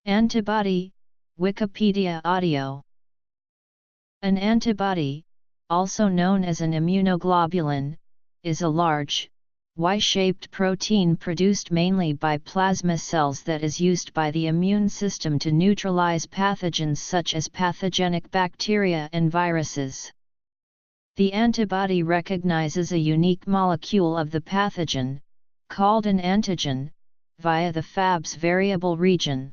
Antibody, Wikipedia audio. An antibody, also known as an immunoglobulin, is a large, Y-shaped protein produced mainly by plasma cells that is used by the immune system to neutralize pathogens such as pathogenic bacteria and viruses. The antibody recognizes a unique molecule of the pathogen, called an antigen, via the Fab's variable region.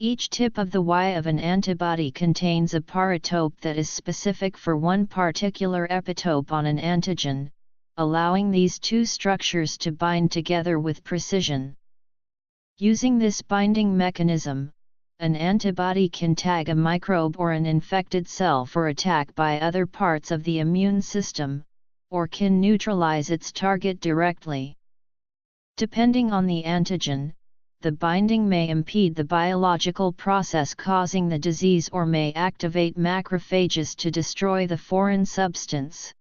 Each tip of the Y of an antibody contains a paratope that is specific for one particular epitope on an antigen, allowing these two structures to bind together with precision. Using this binding mechanism, an antibody can tag a microbe or an infected cell for attack by other parts of the immune system, or can neutralize its target directly. Depending on the antigen, the binding may impede the biological process causing the disease or may activate macrophages to destroy the foreign substance.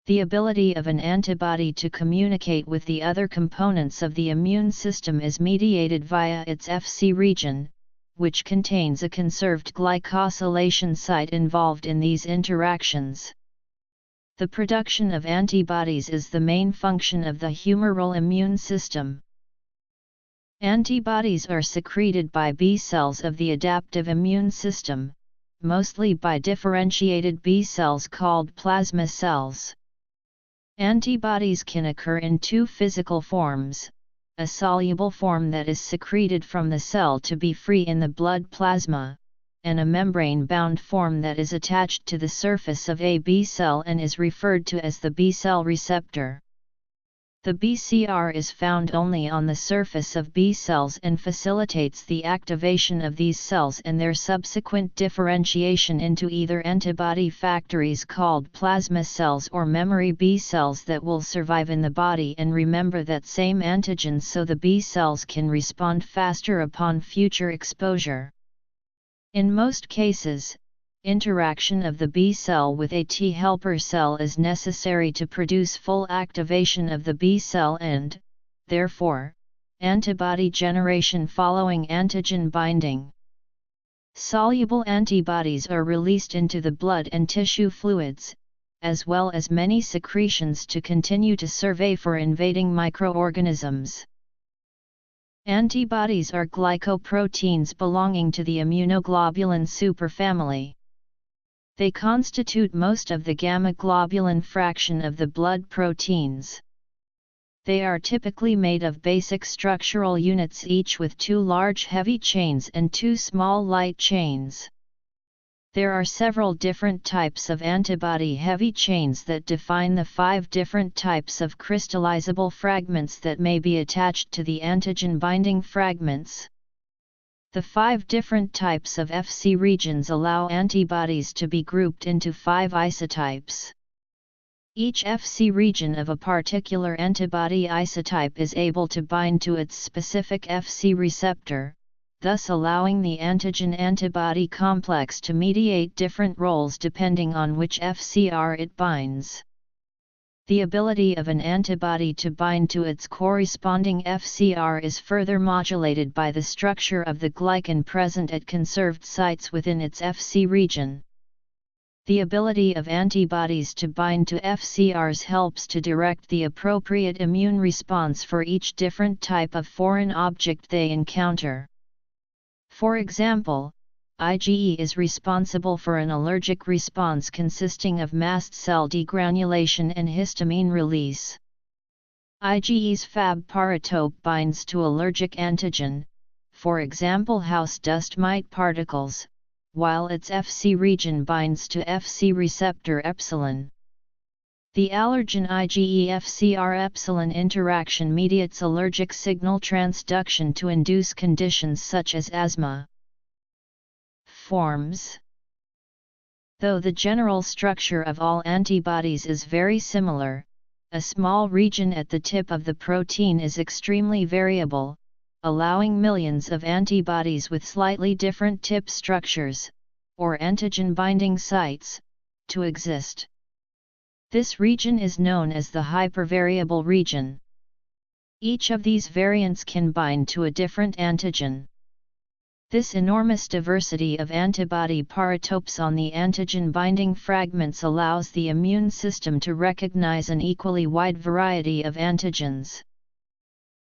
The ability of an antibody to communicate with the other components of the immune system is mediated via its Fc region, which contains a conserved glycosylation site involved in these interactions. The production of antibodies is the main function of the humoral immune system. Antibodies are secreted by B cells of the adaptive immune system, mostly by differentiated B cells called plasma cells. Antibodies can occur in two physical forms: a soluble form that is secreted from the cell to be free in the blood plasma, and a membrane-bound form that is attached to the surface of a B cell and is referred to as the B cell receptor. The BCR is found only on the surface of B cells and facilitates the activation of these cells and their subsequent differentiation into either antibody factories called plasma cells or memory B cells that will survive in the body and remember that same antigen so the B cells can respond faster upon future exposure. In most cases, interaction of the B cell with a T helper cell is necessary to produce full activation of the B cell and, therefore, antibody generation following antigen binding. Soluble antibodies are released into the blood and tissue fluids, as well as many secretions to continue to survey for invading microorganisms. Antibodies are glycoproteins belonging to the immunoglobulin superfamily. They constitute most of the gamma-globulin fraction of the blood proteins. They are typically made of basic structural units, each with two large heavy chains and two small light chains. There are several different types of antibody heavy chains that define the 5 different types of crystallizable fragments that may be attached to the antigen binding fragments. The 5 different types of Fc regions allow antibodies to be grouped into 5 isotypes. Each Fc region of a particular antibody isotype is able to bind to its specific Fc receptor, thus allowing the antigen-antibody complex to mediate different roles depending on which FcR it binds. The ability of an antibody to bind to its corresponding FcR is further modulated by the structure of the glycan present at conserved sites within its Fc region. The ability of antibodies to bind to FcRs helps to direct the appropriate immune response for each different type of foreign object they encounter. For example, IgE is responsible for an allergic response consisting of mast cell degranulation and histamine release. IgE's Fab paratope binds to allergic antigen, for example house dust mite particles, while its Fc region binds to Fc receptor epsilon. The allergen IgE-FcR epsilon interaction mediates allergic signal transduction to induce conditions such as asthma. Forms. Though the general structure of all antibodies is very similar, a small region at the tip of the protein is extremely variable, allowing millions of antibodies with slightly different tip structures, or antigen binding sites, to exist. This region is known as the hypervariable region. Each of these variants can bind to a different antigen. This enormous diversity of antibody paratopes on the antigen-binding fragments allows the immune system to recognize an equally wide variety of antigens.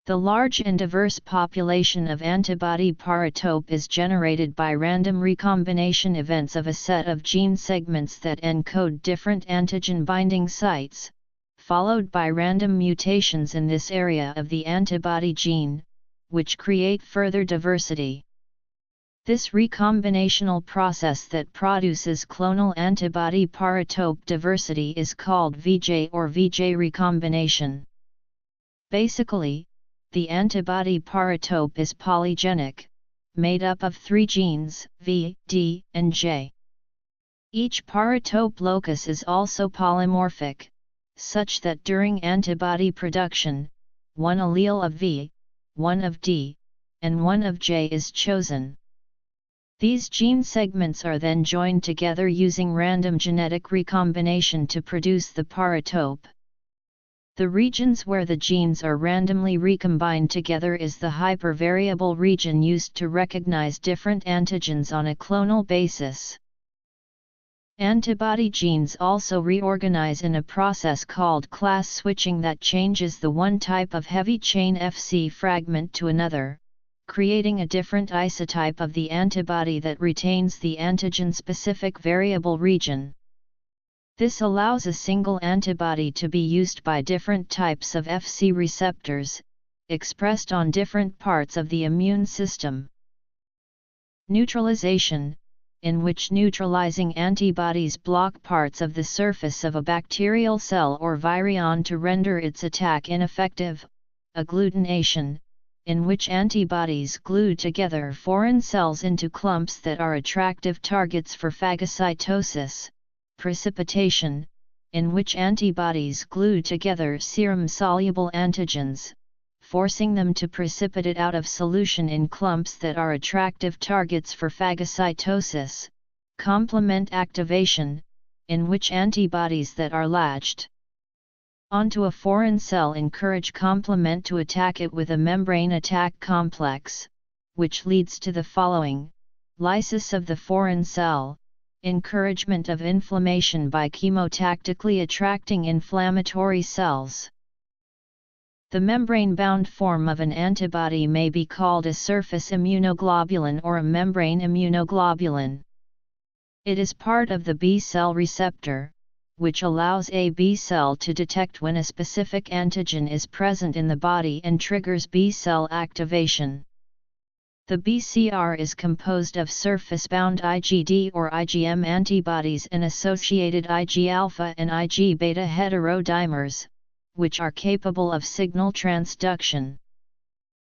The large and diverse population of antibody paratope is generated by random recombination events of a set of gene segments that encode different antigen-binding sites, followed by random mutations in this area of the antibody gene, which create further diversity. This recombinational process that produces clonal antibody paratope diversity is called VJ or VJ recombination. Basically, the antibody paratope is polygenic, made up of 3 genes, V, D, and J. Each paratope locus is also polymorphic, such that during antibody production, one allele of V, one of D, and one of J is chosen. These gene segments are then joined together using random genetic recombination to produce the paratope. The regions where the genes are randomly recombined together is the hypervariable region used to recognize different antigens on a clonal basis. Antibody genes also reorganize in a process called class switching that changes the one type of heavy chain Fc fragment to another, creating a different isotype of the antibody that retains the antigen-specific variable region. This allows a single antibody to be used by different types of Fc receptors, expressed on different parts of the immune system. Neutralization, in which neutralizing antibodies block parts of the surface of a bacterial cell or virion to render its attack ineffective. Agglutination, in which antibodies glue together foreign cells into clumps that are attractive targets for phagocytosis. Precipitation, in which antibodies glue together serum-soluble antigens, forcing them to precipitate out of solution in clumps that are attractive targets for phagocytosis. Complement activation, in which antibodies that are latched onto a foreign cell encourage complement to attack it with a membrane attack complex, which leads to the following: lysis of the foreign cell, encouragement of inflammation by chemotactically attracting inflammatory cells. The membrane-bound form of an antibody may be called a surface immunoglobulin or a membrane immunoglobulin. It is part of the B-cell receptor, which allows a B-cell to detect when a specific antigen is present in the body and triggers B-cell activation. The BCR is composed of surface-bound IgD or IgM antibodies and associated Ig-alpha and Ig-beta heterodimers, which are capable of signal transduction.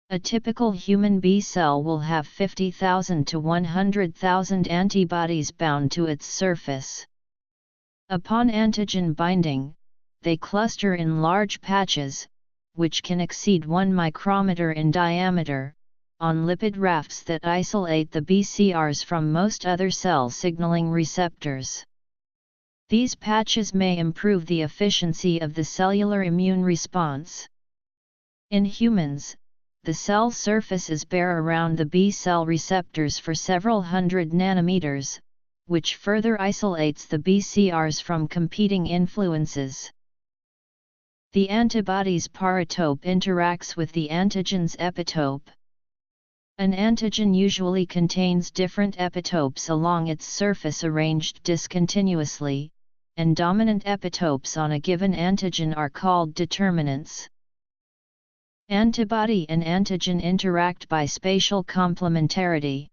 A typical human B cell will have 50,000 to 100,000 antibodies bound to its surface. Upon antigen binding, they cluster in large patches, which can exceed 1 micrometer in diameter, on lipid rafts that isolate the BCRs from most other cell signaling receptors. These patches may improve the efficiency of the cellular immune response. In humans, the cell surface is bare around the B cell receptors for several hundred nanometers, which further isolates the BCRs from competing influences. The antibody's paratope interacts with the antigen's epitope. An antigen usually contains different epitopes along its surface arranged discontinuously, and dominant epitopes on a given antigen are called determinants. Antibody and antigen interact by spatial complementarity.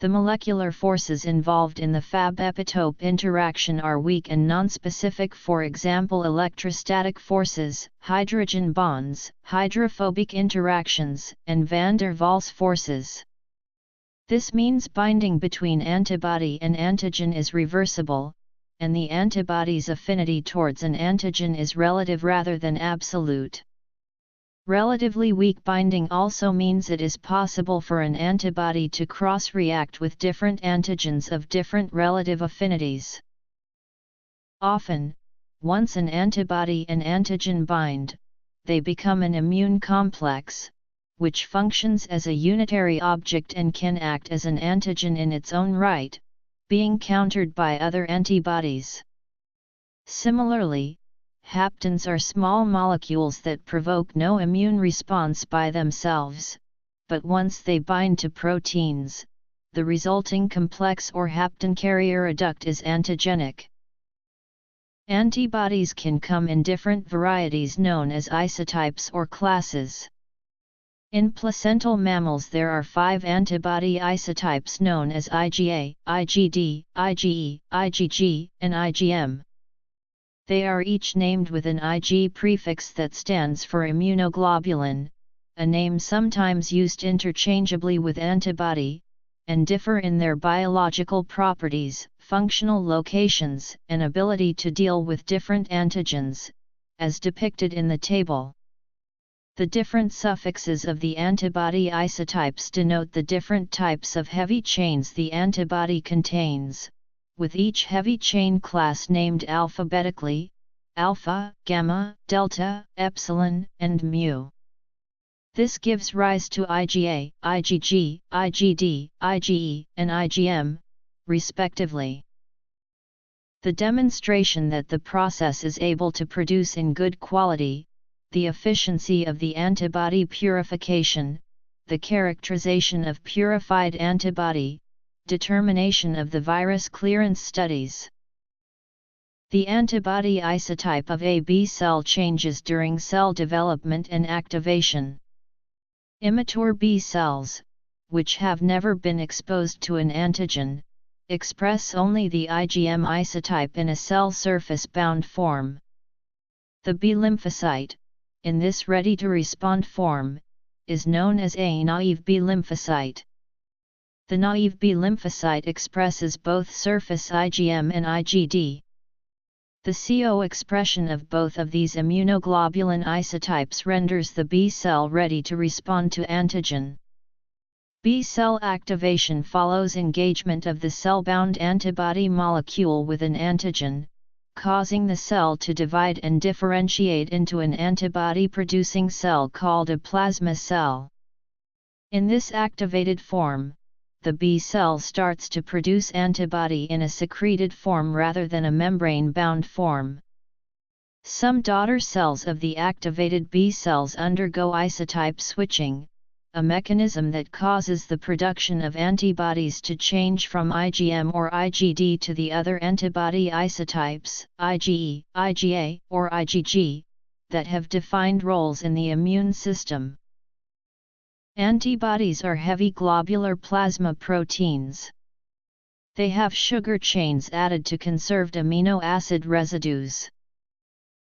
The molecular forces involved in the Fab epitope interaction are weak and nonspecific, for example electrostatic forces, hydrogen bonds, hydrophobic interactions, and van der Waals forces. This means binding between antibody and antigen is reversible, and the antibody's affinity towards an antigen is relative rather than absolute. Relatively weak binding also means it is possible for an antibody to cross-react with different antigens of different relative affinities. Often, once an antibody and antigen bind, they become an immune complex, which functions as a unitary object and can act as an antigen in its own right, being countered by other antibodies. Similarly, haptens are small molecules that provoke no immune response by themselves, but once they bind to proteins, the resulting complex or hapten carrier adduct is antigenic. Antibodies can come in different varieties known as isotypes or classes. In placental mammals there are 5 antibody isotypes known as IgA, IgD, IgE, IgG, and IgM. They are each named with an Ig prefix that stands for immunoglobulin, a name sometimes used interchangeably with antibody, and differ in their biological properties, functional locations, and ability to deal with different antigens, as depicted in the table. The different suffixes of the antibody isotypes denote the different types of heavy chains the antibody contains, with each heavy chain class named alphabetically: alpha, gamma, delta, epsilon, and mu. This gives rise to IgA, IgG, IgD, IgE, and IgM, respectively. The demonstration that the process is able to produce in good quality, the efficiency of the antibody purification, the characterization of purified antibody, determination of the virus clearance studies. The antibody isotype of a B cell changes during cell development and activation. Immature B cells, which have never been exposed to an antigen, express only the IgM isotype in a cell surface-bound form. The B lymphocyte, in this ready-to-respond form, is known as a naive B lymphocyte. The naive B lymphocyte expresses both surface IgM and IgD. The CO expression of both of these immunoglobulin isotypes renders the B cell ready to respond to antigen. B cell activation follows engagement of the cell-bound antibody molecule with an antigen, causing the cell to divide and differentiate into an antibody-producing cell called a plasma cell. In this activated form, the B cell starts to produce antibody in a secreted form rather than a membrane-bound form. Some daughter cells of the activated B cells undergo isotype switching, a mechanism that causes the production of antibodies to change from IgM or IgD to the other antibody isotypes, IgE, IgA, or IgG, that have defined roles in the immune system. Antibodies are heavy globular plasma proteins. They have sugar chains added to conserved amino acid residues.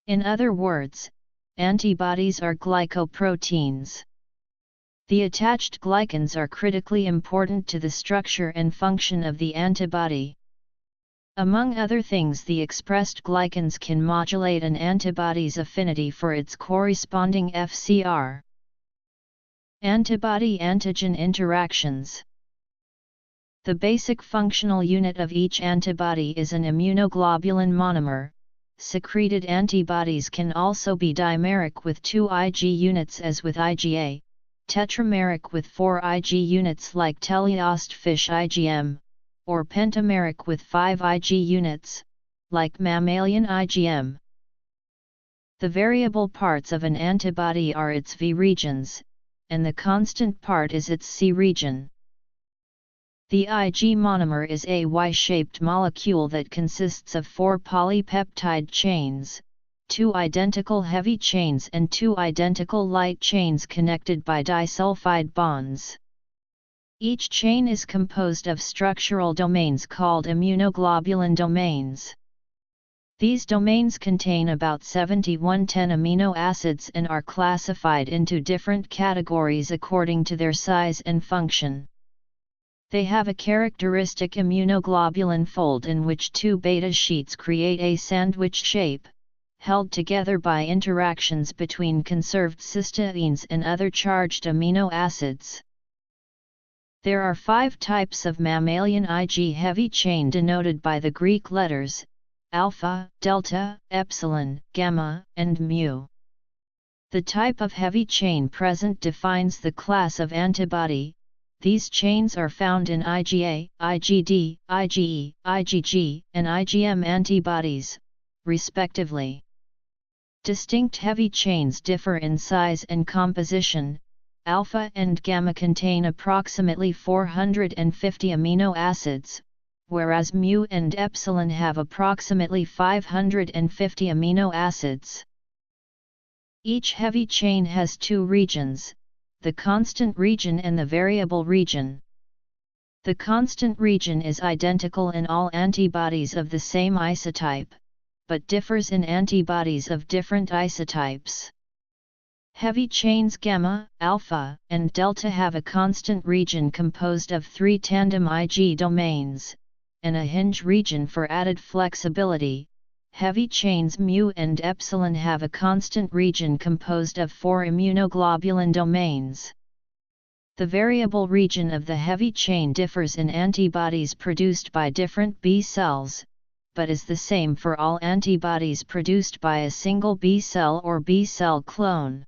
In other words, antibodies are glycoproteins. The attached glycans are critically important to the structure and function of the antibody. Among other things, the expressed glycans can modulate an antibody's affinity for its corresponding FcR. Antibody-antigen interactions. The basic functional unit of each antibody is an immunoglobulin monomer. Secreted antibodies can also be dimeric with 2 Ig units as with IgA, tetrameric with 4 Ig units like teleostfish IgM, or pentameric with 5 Ig units, like mammalian IgM. The variable parts of an antibody are its V regions, and the constant part is its C region. The Ig monomer is a Y-shaped molecule that consists of 4 polypeptide chains, 2 identical heavy chains and 2 identical light chains connected by disulfide bonds. Each chain is composed of structural domains called immunoglobulin domains. These domains contain about 7110 amino acids and are classified into different categories according to their size and function. They have a characteristic immunoglobulin fold in which 2 beta sheets create a sandwich shape, held together by interactions between conserved cysteines and other charged amino acids. There are 5 types of mammalian Ig heavy chain denoted by the Greek letters alpha, delta, epsilon, gamma, and mu. The type of heavy chain present defines the class of antibody. These chains are found in IgA, IgD, IgE, IgG, and IgM antibodies, respectively. Distinct heavy chains differ in size and composition. Alpha and gamma contain approximately 450 amino acids, whereas mu and epsilon have approximately 550 amino acids. Each heavy chain has two regions, the constant region and the variable region. The constant region is identical in all antibodies of the same isotype, but differs in antibodies of different isotypes. Heavy chains gamma, alpha, and delta have a constant region composed of 3 tandem Ig domains, and a hinge region for added flexibility. Heavy chains mu and epsilon have a constant region composed of 4 immunoglobulin domains. The variable region of the heavy chain differs in antibodies produced by different B cells, but is the same for all antibodies produced by a single B cell or B cell clone.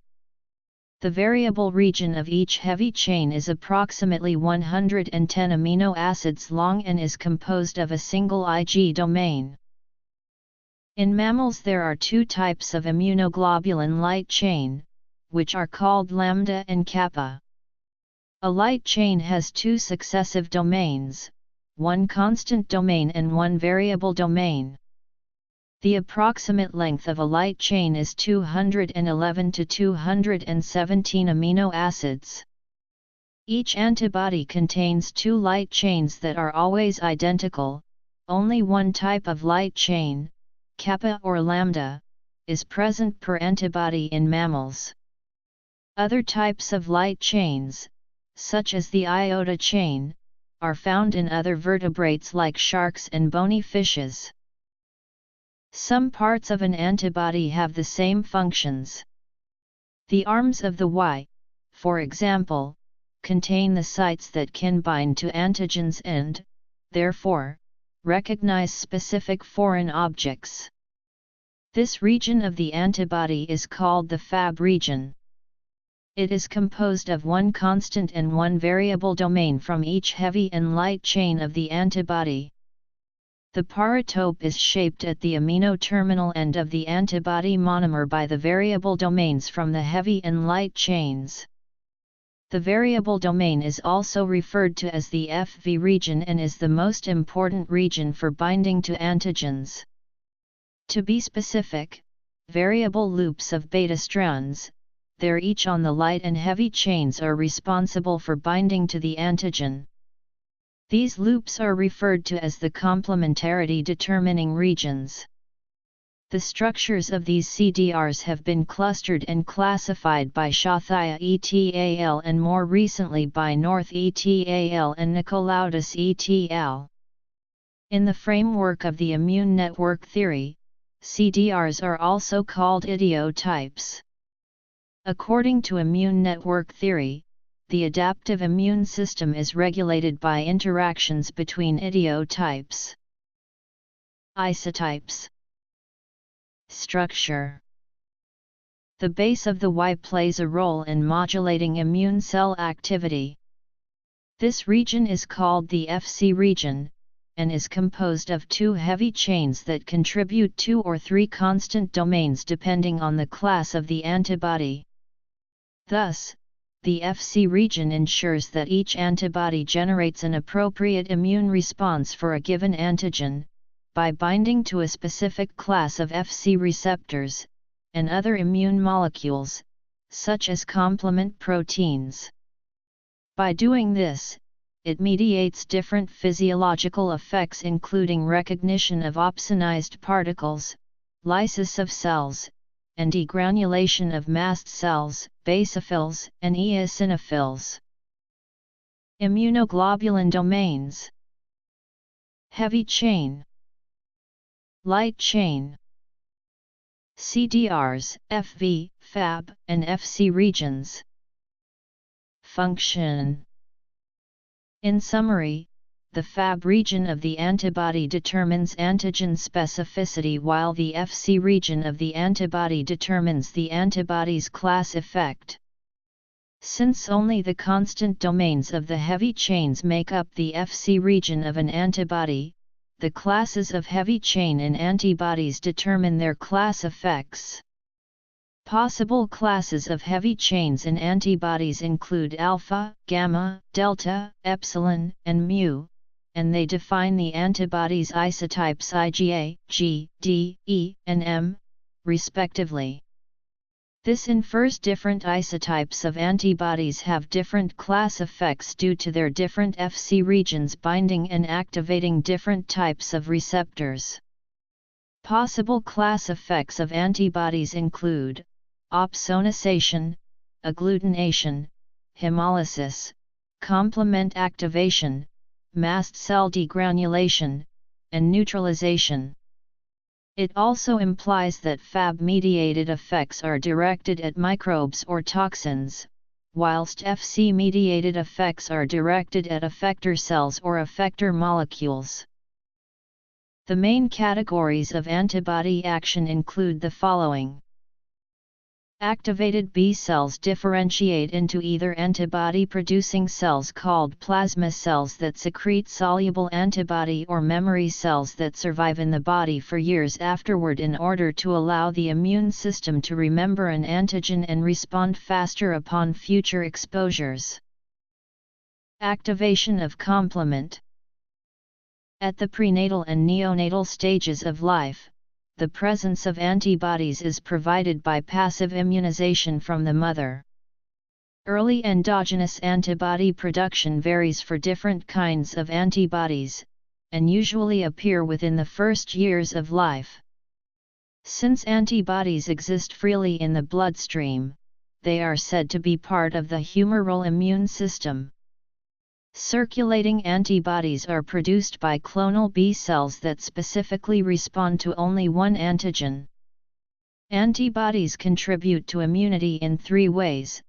The variable region of each heavy chain is approximately 110 amino acids long and is composed of a single Ig domain. In mammals there are two types of immunoglobulin light chain, which are called lambda and kappa. A light chain has two successive domains, one constant domain and one variable domain. The approximate length of a light chain is 211 to 217 amino acids. Each antibody contains two light chains that are always identical. Only one type of light chain, kappa or lambda, is present per antibody in mammals. Other types of light chains, such as the iota chain, are found in other vertebrates like sharks and bony fishes. Some parts of an antibody have the same functions. The arms of the Y, for example, contain the sites that can bind to antigens and, therefore, recognize specific foreign objects. This region of the antibody is called the Fab region. It is composed of one constant and one variable domain from each heavy and light chain of the antibody. The paratope is shaped at the amino terminal end of the antibody monomer by the variable domains from the heavy and light chains. The variable domain is also referred to as the FV region and is the most important region for binding to antigens. To be specific, variable loops of beta strands, they're each on the light and heavy chains, are responsible for binding to the antigen. These loops are referred to as the complementarity determining regions. The structures of these CDRs have been clustered and classified by Shathia et al. And more recently by North et al. And Nikolaudis et al. In the framework of the immune network theory, CDRs are also called idiotypes. According to immune network theory, the adaptive immune system is regulated by interactions between idiotypes. Isotypes. Structure. The base of the Y plays a role in modulating immune cell activity. This region is called the Fc region, and is composed of two heavy chains that contribute 2 or 3 constant domains depending on the class of the antibody. Thus, the Fc region ensures that each antibody generates an appropriate immune response for a given antigen, by binding to a specific class of Fc receptors, and other immune molecules, such as complement proteins. By doing this, it mediates different physiological effects including recognition of opsonized particles, lysis of cells, and degranulation of mast cells, basophils, and eosinophils. Immunoglobulin domains. Heavy chain, light chain. CDRs, FV, Fab, and Fc regions. Function. In summary, the Fab region of the antibody determines antigen specificity while the Fc region of the antibody determines the antibody's class effect. Since only the constant domains of the heavy chains make up the Fc region of an antibody, the classes of heavy chain in antibodies determine their class effects. Possible classes of heavy chains in antibodies include alpha, gamma, delta, epsilon, and mu, and they define the antibody's isotypes IgA, G, D, E, and M, respectively. This infers different isotypes of antibodies have different class effects due to their different Fc regions binding and activating different types of receptors. Possible class effects of antibodies include opsonization, agglutination, hemolysis, complement activation, mast cell degranulation, and neutralization. It also implies that Fab-mediated effects are directed at microbes or toxins, whilst Fc-mediated effects are directed at effector cells or effector molecules. The main categories of antibody action include the following. Activated B cells differentiate into either antibody-producing cells called plasma cells that secrete soluble antibody or memory cells that survive in the body for years afterward in order to allow the immune system to remember an antigen and respond faster upon future exposures. Activation of complement. At the prenatal and neonatal stages of life, the presence of antibodies is provided by passive immunization from the mother. Early endogenous antibody production varies for different kinds of antibodies, and usually appear within the first years of life. Since antibodies exist freely in the bloodstream, they are said to be part of the humoral immune system. Circulating antibodies are produced by clonal B cells that specifically respond to only one antigen. Antibodies contribute to immunity in three ways.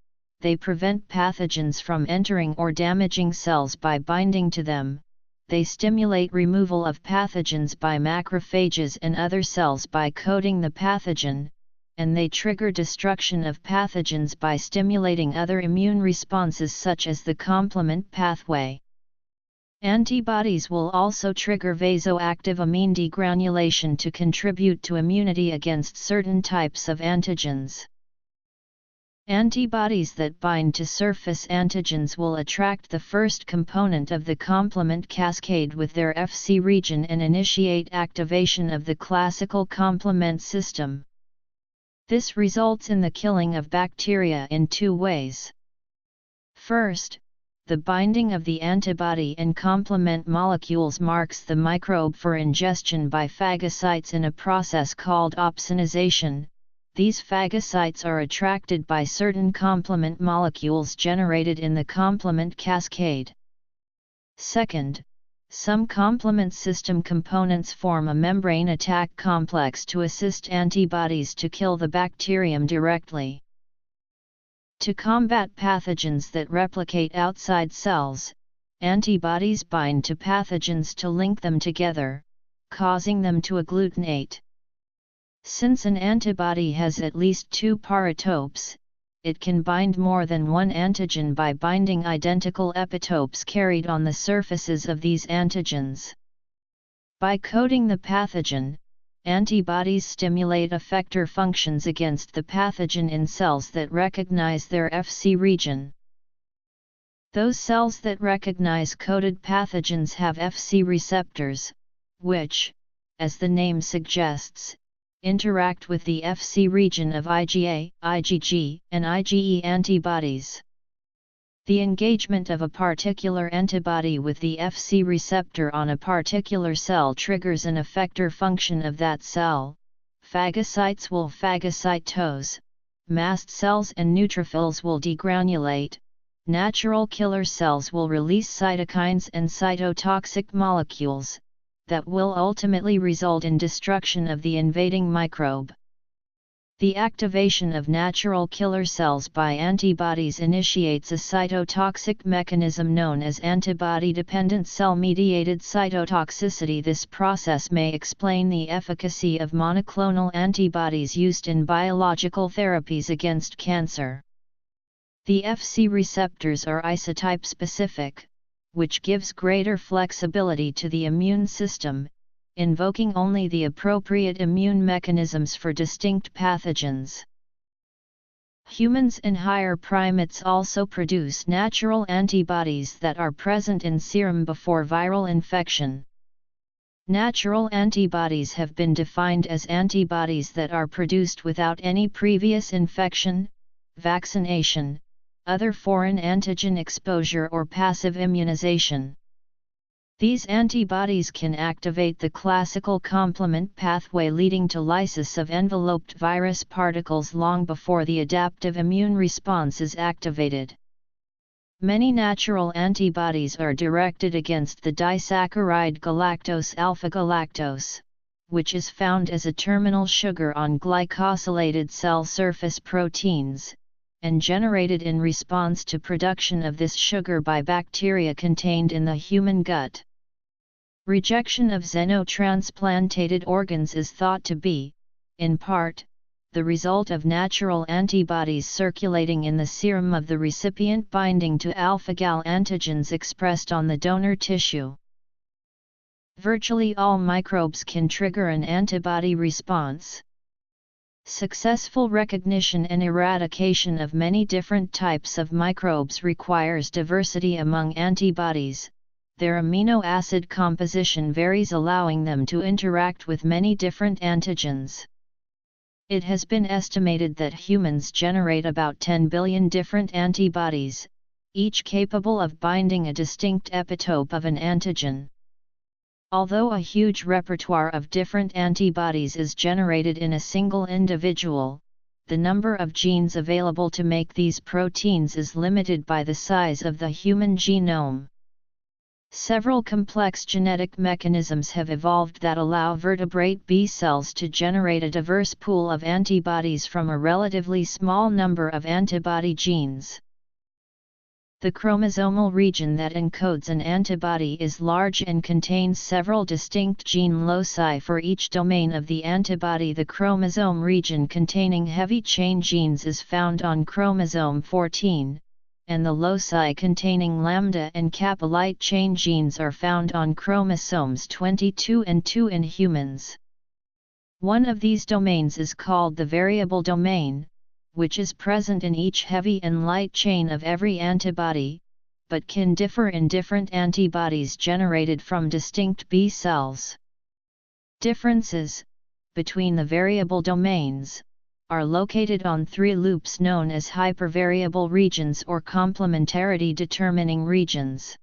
They prevent pathogens from entering or damaging cells by binding to them, they stimulate removal of pathogens by macrophages and other cells by coating the pathogen, and they trigger destruction of pathogens by stimulating other immune responses such as the complement pathway. Antibodies will also trigger vasoactive amine degranulation to contribute to immunity against certain types of antigens. Antibodies that bind to surface antigens will attract the first component of the complement cascade with their Fc region and initiate activation of the classical complement system. This results in the killing of bacteria in two ways. First, the binding of the antibody and complement molecules marks the microbe for ingestion by phagocytes in a process called opsonization. These phagocytes are attracted by certain complement molecules generated in the complement cascade. Second, some complement system components form a membrane attack complex to assist antibodies to kill the bacterium directly. To combat pathogens that replicate outside cells, antibodies bind to pathogens to link them together, causing them to agglutinate. Since an antibody has at least two paratopes, it can bind more than one antigen by binding identical epitopes carried on the surfaces of these antigens. By coating the pathogen, antibodies stimulate effector functions against the pathogen in cells that recognize their Fc region. Those cells that recognize coated pathogens have Fc receptors, which, as the name suggests, interact with the Fc region of IgA, IgG, and IgE antibodies. The engagement of a particular antibody with the Fc receptor on a particular cell triggers an effector function of that cell. Phagocytes will phagocytose, mast cells and neutrophils will degranulate, natural killer cells will release cytokines and cytotoxic molecules, that will ultimately result in destruction of the invading microbe. The activation of natural killer cells by antibodies initiates a cytotoxic mechanism known as antibody-dependent cell-mediated cytotoxicity. This process may explain the efficacy of monoclonal antibodies used in biological therapies against cancer. The Fc receptors are isotype-specific, which gives greater flexibility to the immune system, invoking only the appropriate immune mechanisms for distinct pathogens. Humans and higher primates also produce natural antibodies that are present in serum before viral infection. Natural antibodies have been defined as antibodies that are produced without any previous infection, vaccination, other foreign antigen exposure or passive immunization. These antibodies can activate the classical complement pathway, leading to lysis of enveloped virus particles long before the adaptive immune response is activated. Many natural antibodies are directed against the disaccharide galactose alpha-galactose, which is found as a terminal sugar on glycosylated cell surface proteins, and generated in response to production of this sugar by bacteria contained in the human gut. Rejection of xenotransplantated organs is thought to be, in part, the result of natural antibodies circulating in the serum of the recipient binding to alpha-gal antigens expressed on the donor tissue. Virtually all microbes can trigger an antibody response. Successful recognition and eradication of many different types of microbes requires diversity among antibodies. Their amino acid composition varies, allowing them to interact with many different antigens. It has been estimated that humans generate about 10 billion different antibodies, each capable of binding a distinct epitope of an antigen. Although a huge repertoire of different antibodies is generated in a single individual, the number of genes available to make these proteins is limited by the size of the human genome. Several complex genetic mechanisms have evolved that allow vertebrate B cells to generate a diverse pool of antibodies from a relatively small number of antibody genes. The chromosomal region that encodes an antibody is large and contains several distinct gene loci for each domain of the antibody. The chromosome region containing heavy chain genes is found on chromosome 14, and the loci containing lambda and kappa light chain genes are found on chromosomes 22 and 2 in humans. One of these domains is called the variable domain, which is present in each heavy and light chain of every antibody, but can differ in different antibodies generated from distinct B cells. Differences between the variable domains are located on three loops known as hypervariable regions or complementarity determining regions.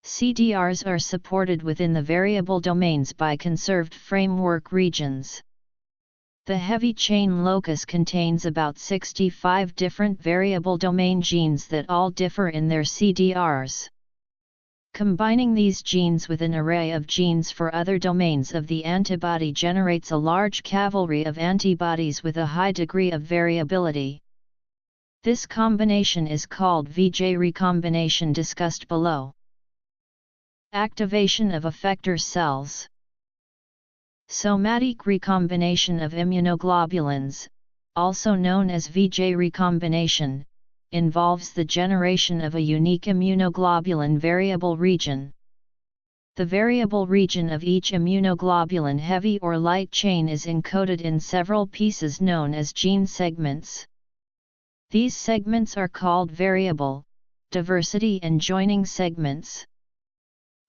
CDRs are supported within the variable domains by conserved framework regions. The heavy chain locus contains about 65 different variable domain genes that all differ in their CDRs. Combining these genes with an array of genes for other domains of the antibody generates a large cavalry of antibodies with a high degree of variability. This combination is called VJ recombination, discussed below. Activation of effector cells. Somatic recombination of immunoglobulins, also known as VJ recombination, involves the generation of a unique immunoglobulin variable region. The variable region of each immunoglobulin heavy or light chain is encoded in several pieces known as gene segments. These segments are called variable, diversity and joining segments.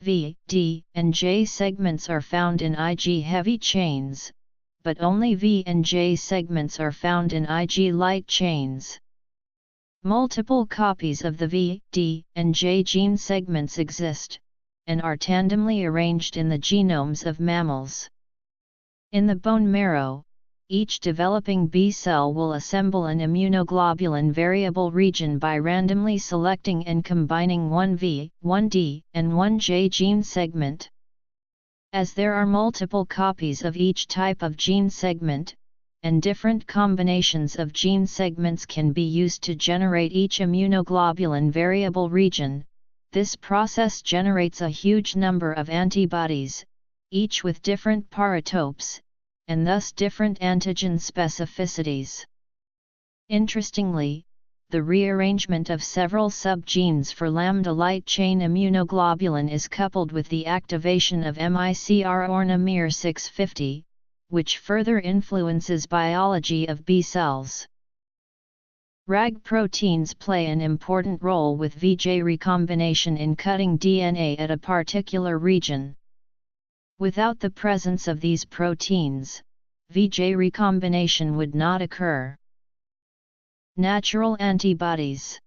V, D, and J segments are found in Ig heavy chains, but only V and J segments are found in Ig light chains. Multiple copies of the V, D, and J gene segments exist, and are tandemly arranged in the genomes of mammals. In the bone marrow, each developing B cell will assemble an immunoglobulin variable region by randomly selecting and combining one V, one D, and one J gene segment. As there are multiple copies of each type of gene segment, and different combinations of gene segments can be used to generate each immunoglobulin variable region. This process generates a huge number of antibodies, each with different paratopes, and thus different antigen specificities. Interestingly, the rearrangement of several subgenes for lambda light chain immunoglobulin is coupled with the activation of MICR or NAMIR 650, which further influences biology of B cells. RAG proteins play an important role with VJ recombination in cutting DNA at a particular region. Without the presence of these proteins, VJ recombination would not occur. Natural antibodies.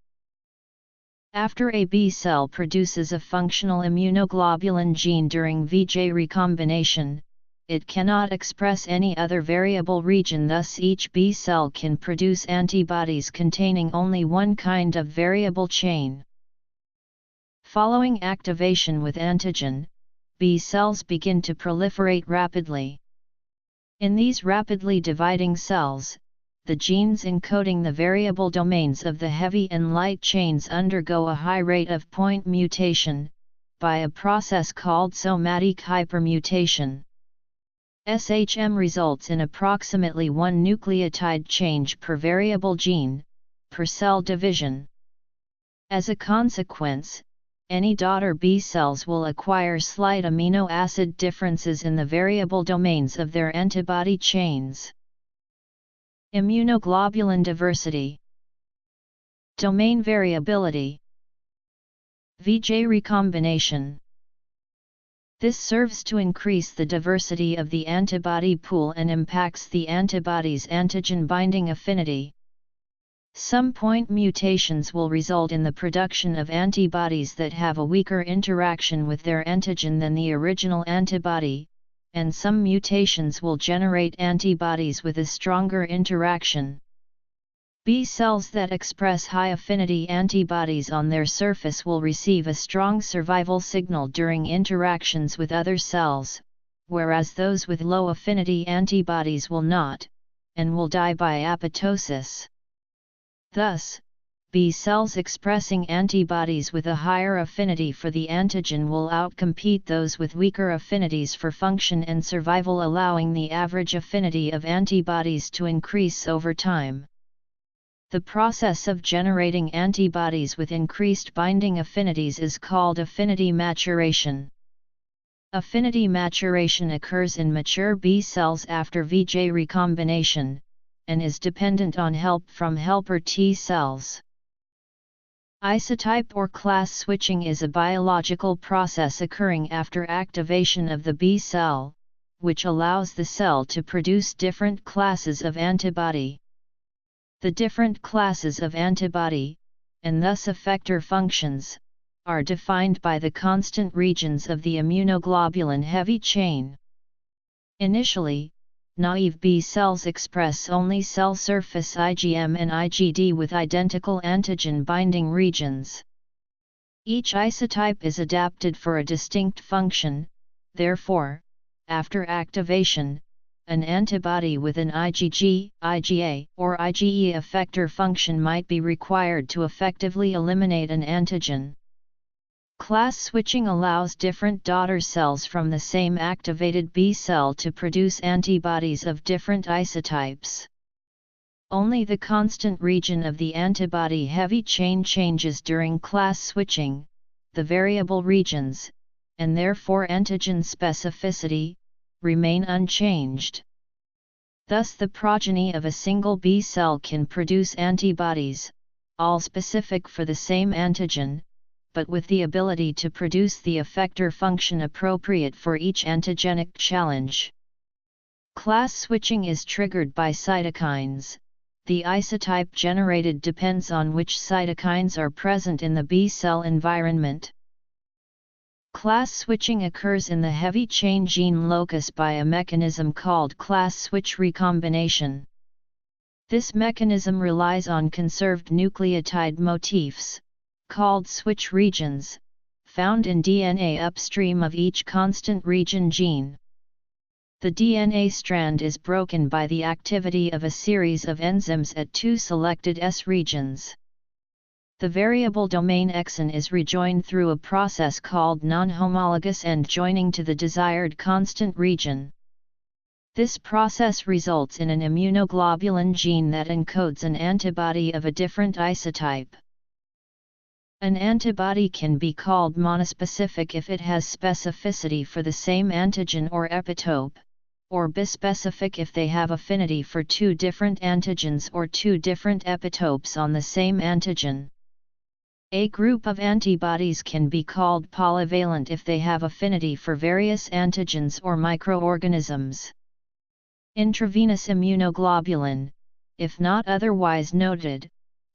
After a B cell produces a functional immunoglobulin gene during VJ recombination, it cannot express any other variable region, thus each B cell can produce antibodies containing only one kind of variable chain. Following activation with antigen, B cells begin to proliferate rapidly. In these rapidly dividing cells, the genes encoding the variable domains of the heavy and light chains undergo a high rate of point mutation, by a process called somatic hypermutation. SHM results in approximately 1 nucleotide change per variable gene, per cell division. As a consequence, any daughter B cells will acquire slight amino acid differences in the variable domains of their antibody chains. Immunoglobulin diversity. Domain variability. VJ recombination. This serves to increase the diversity of the antibody pool and impacts the antibody's antigen binding affinity. Some point mutations will result in the production of antibodies that have a weaker interaction with their antigen than the original antibody, and some mutations will generate antibodies with a stronger interaction. B cells that express high-affinity antibodies on their surface will receive a strong survival signal during interactions with other cells, whereas those with low-affinity antibodies will not, and will die by apoptosis. Thus, B cells expressing antibodies with a higher affinity for the antigen will outcompete those with weaker affinities for function and survival, allowing the average affinity of antibodies to increase over time. The process of generating antibodies with increased binding affinities is called affinity maturation. Affinity maturation occurs in mature B cells after VJ recombination, and is dependent on help from helper T cells. Isotype or class switching is a biological process occurring after activation of the B cell, which allows the cell to produce different classes of antibody. The different classes of antibody, and thus effector functions, are defined by the constant regions of the immunoglobulin heavy chain. Initially, naive B cells express only cell surface IgM and IgD with identical antigen binding regions. Each isotype is adapted for a distinct function, therefore, after activation, an antibody with an IgG, IgA, or IgE effector function might be required to effectively eliminate an antigen. Class switching allows different daughter cells from the same activated B cell to produce antibodies of different isotypes. Only the constant region of the antibody heavy chain changes during class switching, the variable regions, and therefore antigen specificity, remain unchanged. Thus the progeny of a single B cell can produce antibodies, all specific for the same antigen, but with the ability to produce the effector function appropriate for each antigenic challenge. Class switching is triggered by cytokines. The isotype generated depends on which cytokines are present in the B cell environment. Class switching occurs in the heavy chain gene locus by a mechanism called class switch recombination. This mechanism relies on conserved nucleotide motifs, called switch regions, found in DNA upstream of each constant region gene. The DNA strand is broken by the activity of a series of enzymes at two selected S regions. The variable domain exon is rejoined through a process called non-homologous end joining to the desired constant region. This process results in an immunoglobulin gene that encodes an antibody of a different isotype. An antibody can be called monospecific if it has specificity for the same antigen or epitope, or bispecific if they have affinity for two different antigens or two different epitopes on the same antigen. A group of antibodies can be called polyvalent if they have affinity for various antigens or microorganisms. Intravenous immunoglobulin, if not otherwise noted,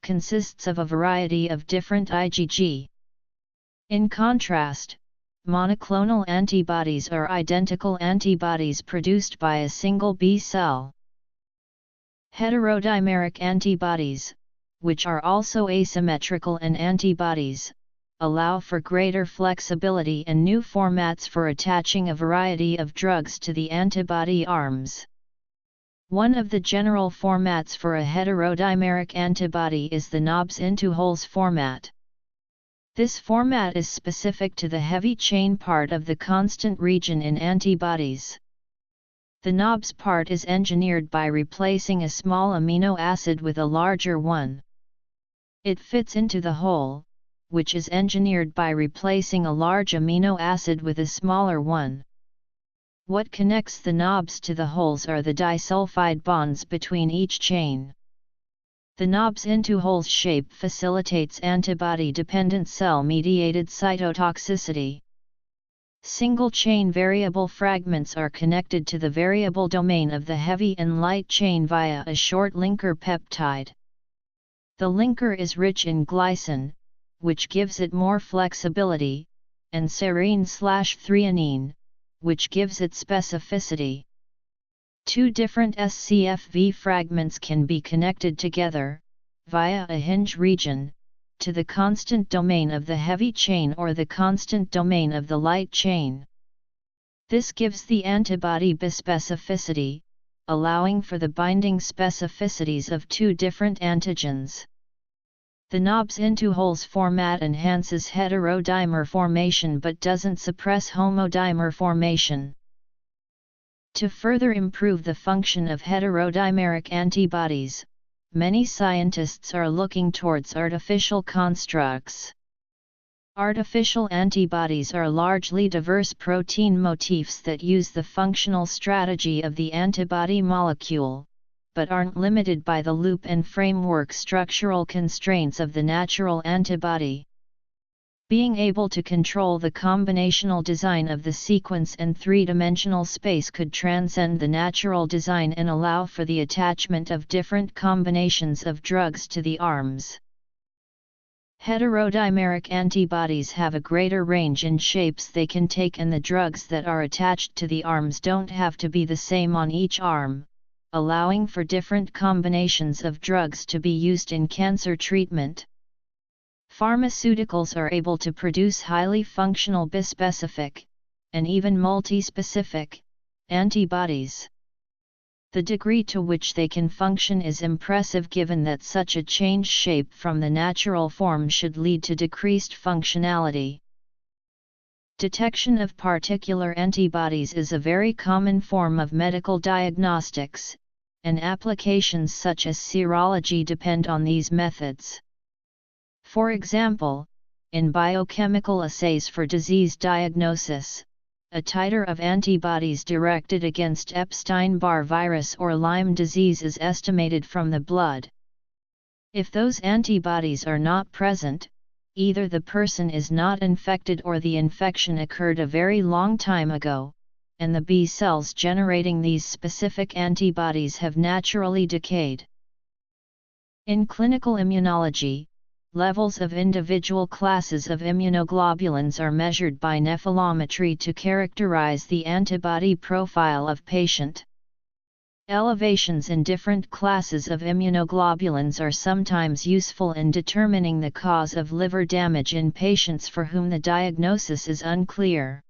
consists of a variety of different IgG. In contrast, monoclonal antibodies are identical antibodies produced by a single B cell. Heterodimeric antibodies, which are also asymmetrical and antibodies, allow for greater flexibility and new formats for attaching a variety of drugs to the antibody arms. One of the general formats for a heterodimeric antibody is the knobs into holes format. This format is specific to the heavy chain part of the constant region in antibodies. The knobs part is engineered by replacing a small amino acid with a larger one. It fits into the hole, which is engineered by replacing a large amino acid with a smaller one. What connects the knobs to the holes are the disulfide bonds between each chain. The knobs into holes shape facilitates antibody-dependent cell-mediated cytotoxicity. Single-chain variable fragments are connected to the variable domain of the heavy and light chain via a short linker peptide. The linker is rich in glycine, which gives it more flexibility, and serine/threonine, which gives it specificity. Two different scFv fragments can be connected together, via a hinge region, to the constant domain of the heavy chain or the constant domain of the light chain. This gives the antibody bispecificity, allowing for the binding specificities of two different antigens. The knobs into holes format enhances heterodimer formation but doesn't suppress homodimer formation. To further improve the function of heterodimeric antibodies, many scientists are looking towards artificial constructs. Artificial antibodies are largely diverse protein motifs that use the functional strategy of the antibody molecule, but aren't limited by the loop and framework structural constraints of the natural antibody. Being able to control the combinational design of the sequence and three-dimensional space could transcend the natural design and allow for the attachment of different combinations of drugs to the arms. Heterodimeric antibodies have a greater range in shapes they can take, and the drugs that are attached to the arms don't have to be the same on each arm, allowing for different combinations of drugs to be used in cancer treatment. Pharmaceuticals are able to produce highly functional bispecific, and even multispecific, antibodies. The degree to which they can function is impressive given that such a changed shape from the natural form should lead to decreased functionality. Detection of particular antibodies is a very common form of medical diagnostics, and applications such as serology depend on these methods. For example, in biochemical assays for disease diagnosis, a titer of antibodies directed against Epstein-Barr virus or Lyme disease is estimated from the blood. If those antibodies are not present, either the person is not infected or the infection occurred a very long time ago, and the B cells generating these specific antibodies have naturally decayed. In clinical immunology, levels of individual classes of immunoglobulins are measured by nephelometry to characterize the antibody profile of patient. Elevations in different classes of immunoglobulins are sometimes useful in determining the cause of liver damage in patients for whom the diagnosis is unclear.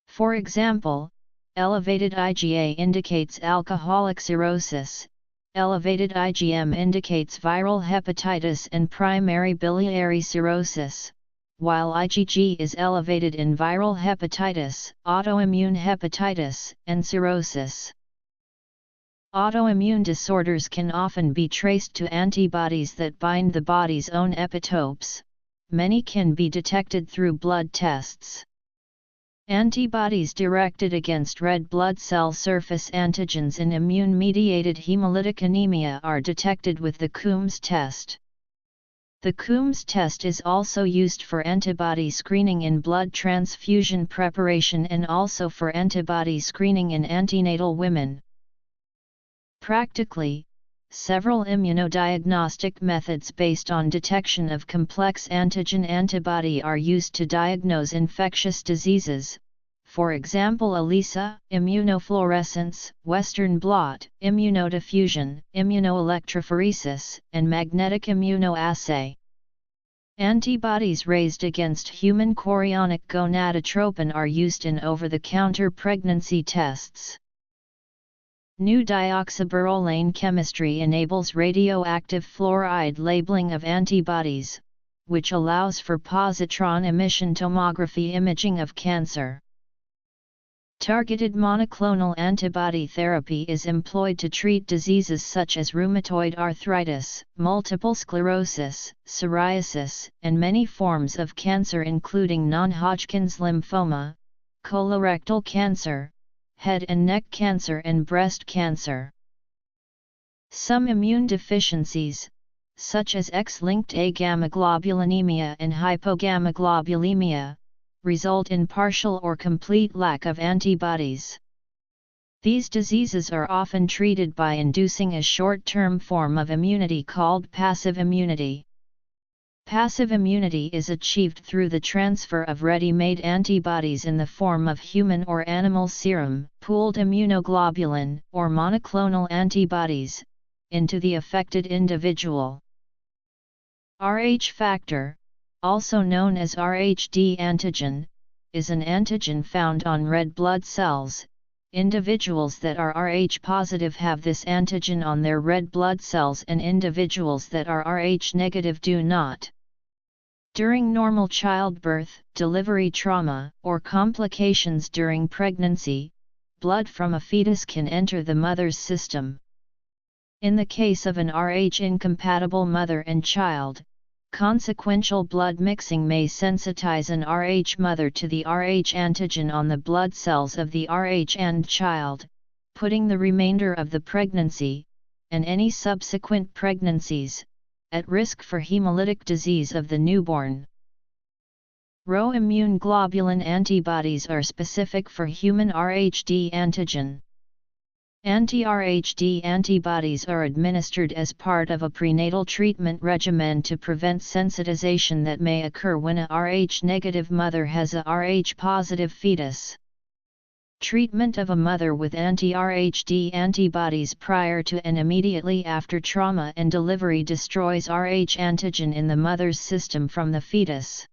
For example, elevated IgA indicates alcoholic cirrhosis, elevated IgM indicates viral hepatitis and primary biliary cirrhosis, while IgG is elevated in viral hepatitis, autoimmune hepatitis, and cirrhosis. Autoimmune disorders can often be traced to antibodies that bind the body's own epitopes. Many can be detected through blood tests. Antibodies directed against red blood cell surface antigens in immune-mediated hemolytic anemia are detected with the Coombs test. The Coombs test is also used for antibody screening in blood transfusion preparation and also for antibody screening in antenatal women. Practically, several immunodiagnostic methods based on detection of complex antigen antibody are used to diagnose infectious diseases, for example ELISA, immunofluorescence, Western blot, immunodiffusion, immunoelectrophoresis, and magnetic immunoassay. Antibodies raised against human chorionic gonadotropin are used in over-the-counter pregnancy tests. New dioxyborolane chemistry enables radioactive fluoride labeling of antibodies, which allows for positron emission tomography imaging of cancer. Targeted monoclonal antibody therapy is employed to treat diseases such as rheumatoid arthritis, multiple sclerosis, psoriasis, and many forms of cancer including non-Hodgkin's lymphoma, colorectal cancer, head and neck cancer and breast cancer. Some immune deficiencies, such as X-linked agammaglobulinemia and hypogammaglobulinemia, result in partial or complete lack of antibodies. These diseases are often treated by inducing a short-term form of immunity called passive immunity. Passive immunity is achieved through the transfer of ready-made antibodies in the form of human or animal serum, pooled immunoglobulin, or monoclonal antibodies, into the affected individual. Rh factor, also known as Rhd antigen, is an antigen found on red blood cells. Individuals that are Rh positive have this antigen on their red blood cells and individuals that are Rh negative do not. During normal childbirth, delivery trauma, or complications during pregnancy, blood from a fetus can enter the mother's system. In the case of an Rh-incompatible mother and child, consequential blood mixing may sensitize an Rh mother to the Rh antigen on the blood cells of the Rh and child, putting the remainder of the pregnancy, and any subsequent pregnancies, at risk for hemolytic disease of the newborn. Rho immune globulin antibodies are specific for human Rhd antigen. Anti-Rhd antibodies are administered as part of a prenatal treatment regimen to prevent sensitization that may occur when a Rh-negative mother has a Rh-positive fetus. Treatment of a mother with anti-Rhd antibodies prior to and immediately after trauma and delivery destroys Rh antigen in the mother's system from the fetus.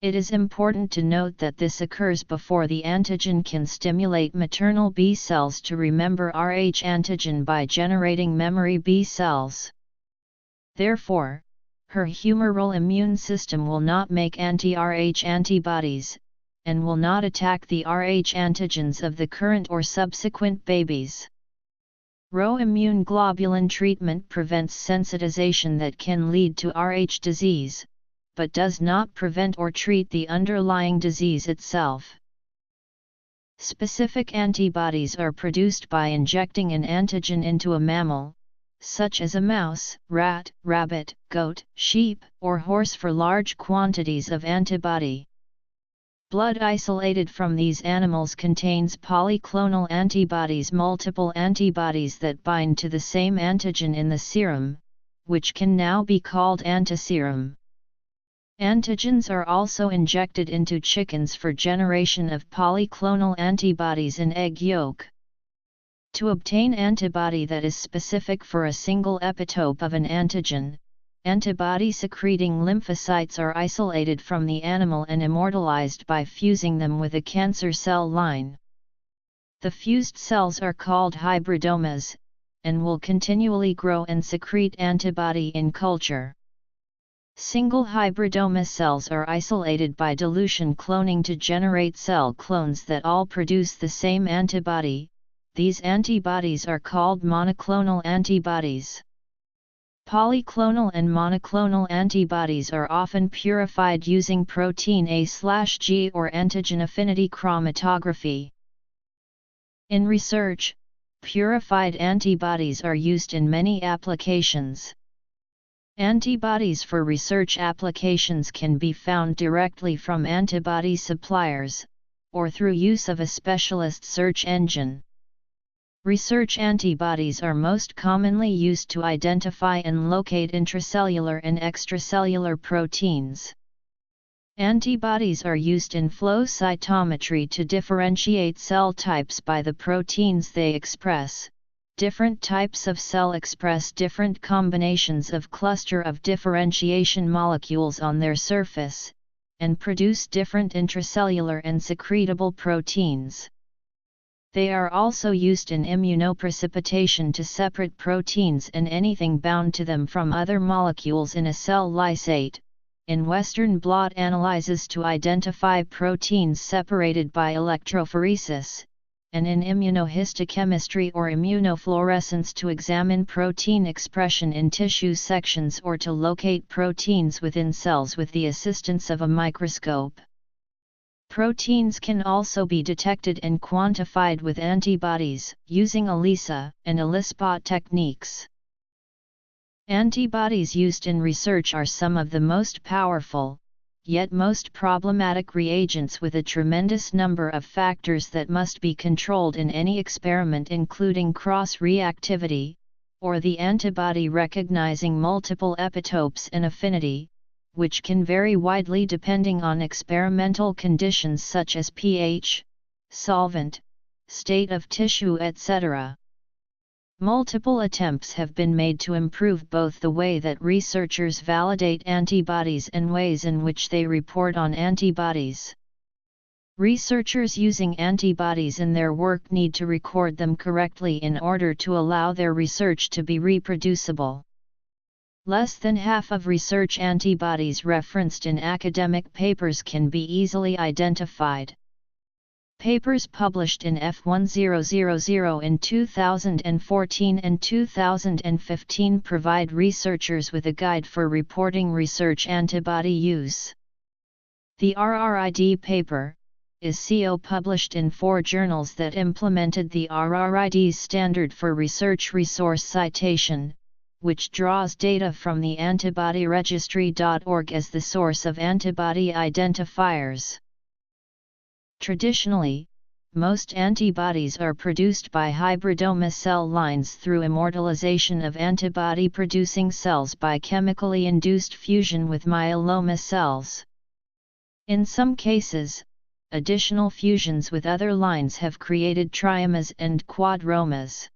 It is important to note that this occurs before the antigen can stimulate maternal B cells to remember Rh antigen by generating memory B cells. Therefore, her humoral immune system will not make anti-Rh antibodies, and will not attack the Rh antigens of the current or subsequent babies. Rho immune globulin treatment prevents sensitization that can lead to Rh disease, but does not prevent or treat the underlying disease itself. Specific antibodies are produced by injecting an antigen into a mammal, such as a mouse, rat, rabbit, goat, sheep, or horse for large quantities of antibody. Blood isolated from these animals contains polyclonal antibodies, multiple antibodies that bind to the same antigen in the serum, which can now be called antiserum. Antigens are also injected into chickens for generation of polyclonal antibodies in egg yolk. To obtain antibody that is specific for a single epitope of an antigen, antibody-secreting lymphocytes are isolated from the animal and immortalized by fusing them with a cancer cell line. The fused cells are called hybridomas, and will continually grow and secrete antibody in culture. Single hybridoma cells are isolated by dilution cloning to generate cell clones that all produce the same antibody. These antibodies are called monoclonal antibodies. Polyclonal and monoclonal antibodies are often purified using protein A/G or antigen affinity chromatography. In research, purified antibodies are used in many applications. Antibodies for research applications can be found directly from antibody suppliers, or through use of a specialist search engine. Research antibodies are most commonly used to identify and locate intracellular and extracellular proteins. Antibodies are used in flow cytometry to differentiate cell types by the proteins they express. Different types of cell express different combinations of cluster of differentiation molecules on their surface, and produce different intracellular and secretable proteins. They are also used in immunoprecipitation to separate proteins and anything bound to them from other molecules in a cell lysate, in Western blot analyses to identify proteins separated by electrophoresis, and in immunohistochemistry or immunofluorescence to examine protein expression in tissue sections or to locate proteins within cells with the assistance of a microscope. Proteins can also be detected and quantified with antibodies, using ELISA and ELISpot techniques. Antibodies used in research are some of the most powerful, yet most problematic reagents with a tremendous number of factors that must be controlled in any experiment, including cross-reactivity, or the antibody recognizing multiple epitopes and affinity, which can vary widely depending on experimental conditions such as pH, solvent, state of tissue, etc. Multiple attempts have been made to improve both the way that researchers validate antibodies and ways in which they report on antibodies. Researchers using antibodies in their work need to record them correctly in order to allow their research to be reproducible. Less than half of research antibodies referenced in academic papers can be easily identified. Papers published in F1000 in 2014 and 2015 provide researchers with a guide for reporting research antibody use. The RRID paper is CO published in 4 journals that implemented the RRID's standard for research resource citation, which draws data from the antibodyregistry.org as the source of antibody identifiers. Traditionally, most antibodies are produced by hybridoma cell lines through immortalization of antibody-producing cells by chemically induced fusion with myeloma cells. In some cases, additional fusions with other lines have created triomas and quadromas.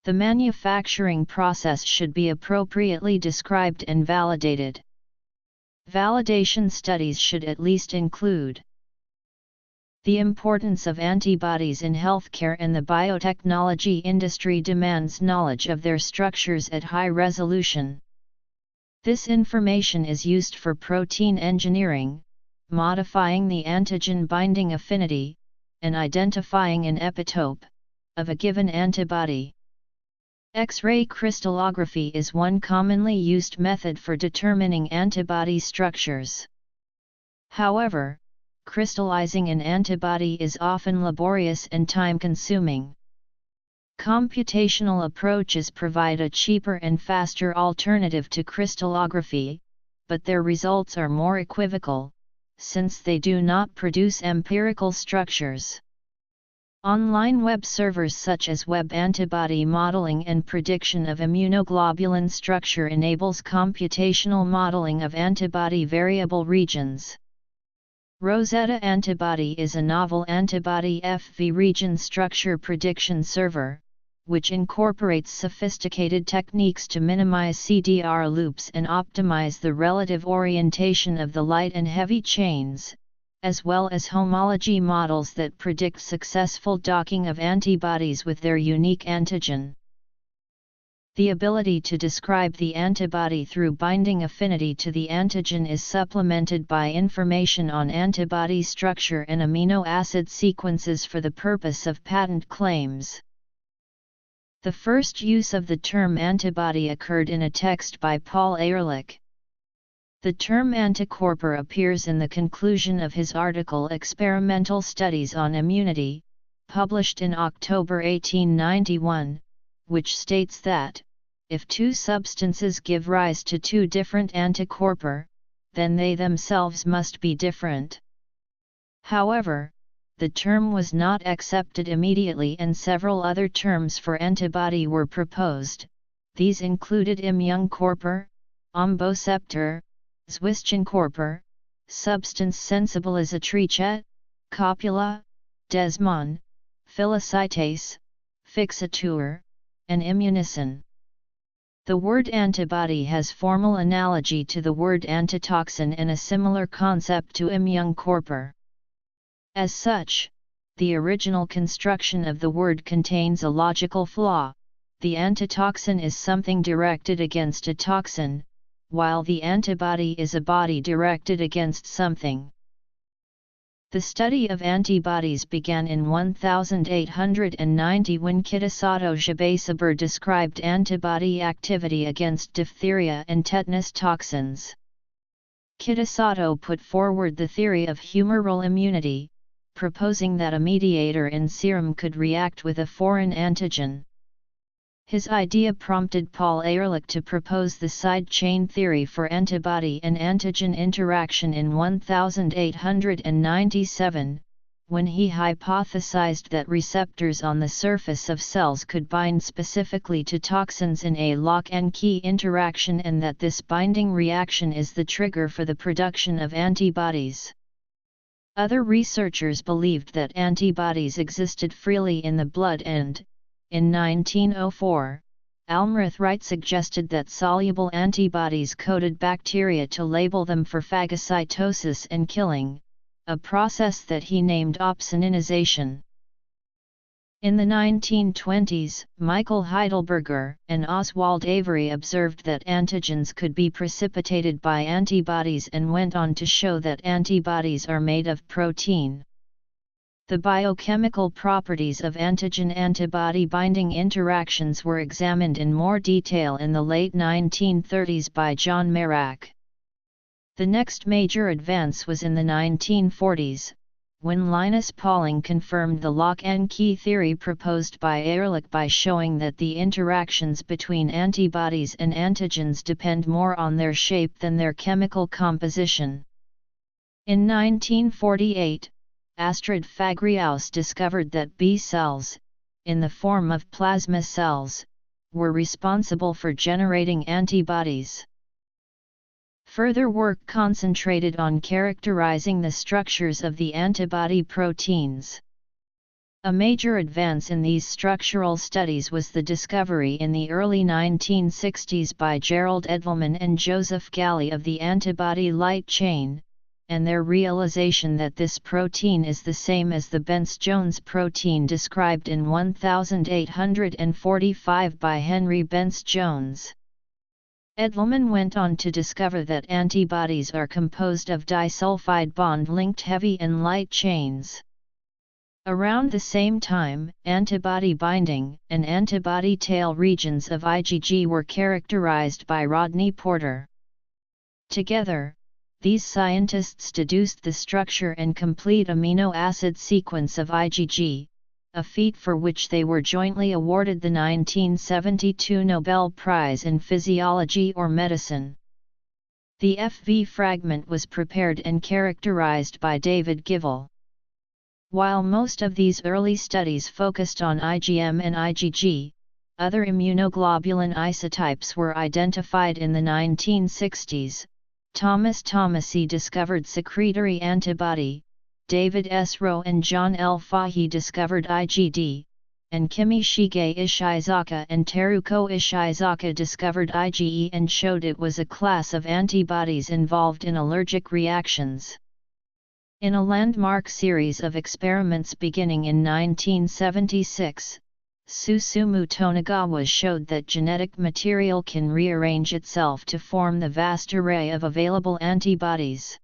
The manufacturing process should be appropriately described and validated. Validation studies should at least include the importance of antibodies in healthcare and the biotechnology industry demands knowledge of their structures at high resolution. This information is used for protein engineering, modifying the antigen binding affinity, and identifying an epitope of a given antibody. X-ray crystallography is one commonly used method for determining antibody structures. However, crystallizing an antibody is often laborious and time-consuming. Computational approaches provide a cheaper and faster alternative to crystallography, but their results are more equivocal, since they do not produce empirical structures. Online web servers such as web antibody modeling and prediction of immunoglobulin structure enables computational modeling of antibody variable regions. Rosetta Antibody is a novel antibody FV region structure prediction server, which incorporates sophisticated techniques to minimize CDR loops and optimize the relative orientation of the light and heavy chains, as well as homology models that predict successful docking of antibodies with their unique antigen. The ability to describe the antibody through binding affinity to the antigen is supplemented by information on antibody structure and amino acid sequences for the purpose of patent claims. The first use of the term antibody occurred in a text by Paul Ehrlich. The term anticorpor appears in the conclusion of his article Experimental Studies on Immunity, published in October 1891, which states that, if two substances give rise to two different anticorpor, then they themselves must be different. However, the term was not accepted immediately and several other terms for antibody were proposed. These included Immuncorpor, Omboceptor, Zwischenkorpor, Substance sensibilizatrice, Copula, Desmon, Phylocytase, Fixateur, and Immunicin. The word antibody has formal analogy to the word antitoxin and a similar concept to Immuncorpor. As such, the original construction of the word contains a logical flaw. The antitoxin is something directed against a toxin, while the antibody is a body directed against something. The study of antibodies began in 1890 when Kitasato Jabesaber described antibody activity against diphtheria and tetanus toxins. Kitasato put forward the theory of humoral immunity, proposing that a mediator in serum could react with a foreign antigen. His idea prompted Paul Ehrlich to propose the side chain theory for antibody and antigen interaction in 1897, when he hypothesized that receptors on the surface of cells could bind specifically to toxins in a lock and key interaction and that this binding reaction is the trigger for the production of antibodies. Other researchers believed that antibodies existed freely in the blood and, in 1904, Almroth Wright suggested that soluble antibodies coated bacteria to label them for phagocytosis and killing, a process that he named opsonization. In the 1920s, Michael Heidelberger and Oswald Avery observed that antigens could be precipitated by antibodies and went on to show that antibodies are made of protein. The biochemical properties of antigen-antibody binding interactions were examined in more detail in the late 1930s by John Merak. The next major advance was in the 1940s, when Linus Pauling confirmed the lock and key theory proposed by Ehrlich by showing that the interactions between antibodies and antigens depend more on their shape than their chemical composition. In 1948, Astrid Fagriaus discovered that B cells, in the form of plasma cells, were responsible for generating antibodies. Further work concentrated on characterizing the structures of the antibody proteins. A major advance in these structural studies was the discovery in the early 1960s by Gerald Edelman and Joseph Galley of the antibody light chain, and their realization that this protein is the same as the Bence-Jones protein described in 1845 by Henry Bence-Jones. Edelman went on to discover that antibodies are composed of disulfide bond-linked heavy and light chains. Around the same time, antibody binding and antibody tail regions of IgG were characterized by Rodney Porter. Together, these scientists deduced the structure and complete amino acid sequence of IgG, a feat for which they were jointly awarded the 1972 Nobel Prize in Physiology or Medicine. The FV fragment was prepared and characterized by David Givell. While most of these early studies focused on IgM and IgG, other immunoglobulin isotypes were identified in the 1960s. Thomas Thomasy discovered secretory antibody, David S. Rowe and John L. Fahey discovered IgD, and Kimishige Ishizaka and Teruko Ishizaka discovered IgE and showed it was a class of antibodies involved in allergic reactions. In a landmark series of experiments beginning in 1976, Susumu Tonegawa showed that genetic material can rearrange itself to form the vast array of available antibodies.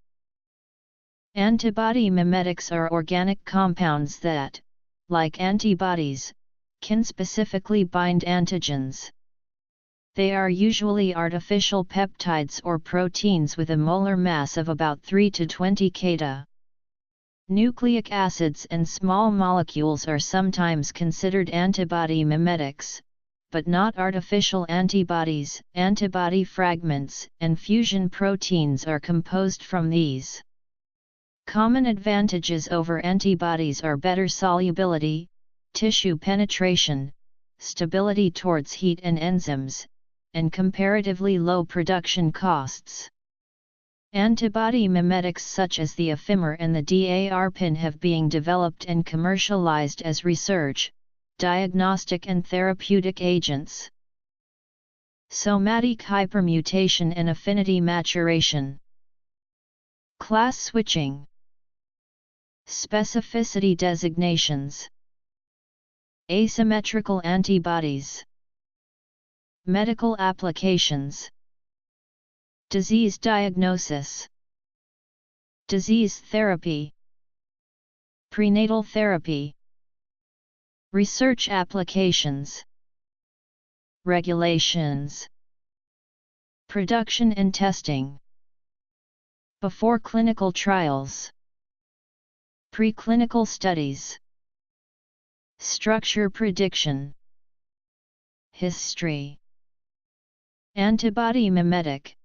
Antibody mimetics are organic compounds that, like antibodies, can specifically bind antigens. They are usually artificial peptides or proteins with a molar mass of about 3 to 20 kDa. Nucleic acids and small molecules are sometimes considered antibody mimetics, but not artificial antibodies. Antibody fragments and fusion proteins are composed from these. Common advantages over antibodies are better solubility, tissue penetration, stability towards heat and enzymes, and comparatively low production costs. Antibody mimetics such as the ephemera and the DARPin have been developed and commercialized as research, diagnostic and therapeutic agents. Somatic hypermutation and affinity maturation. Class switching. Specificity designations. Asymmetrical antibodies. Medical applications. Disease diagnosis. Disease therapy. Prenatal therapy. Research applications. Regulations. Production and testing. Before clinical trials. Preclinical studies. Structure prediction. History. Antibody mimetic.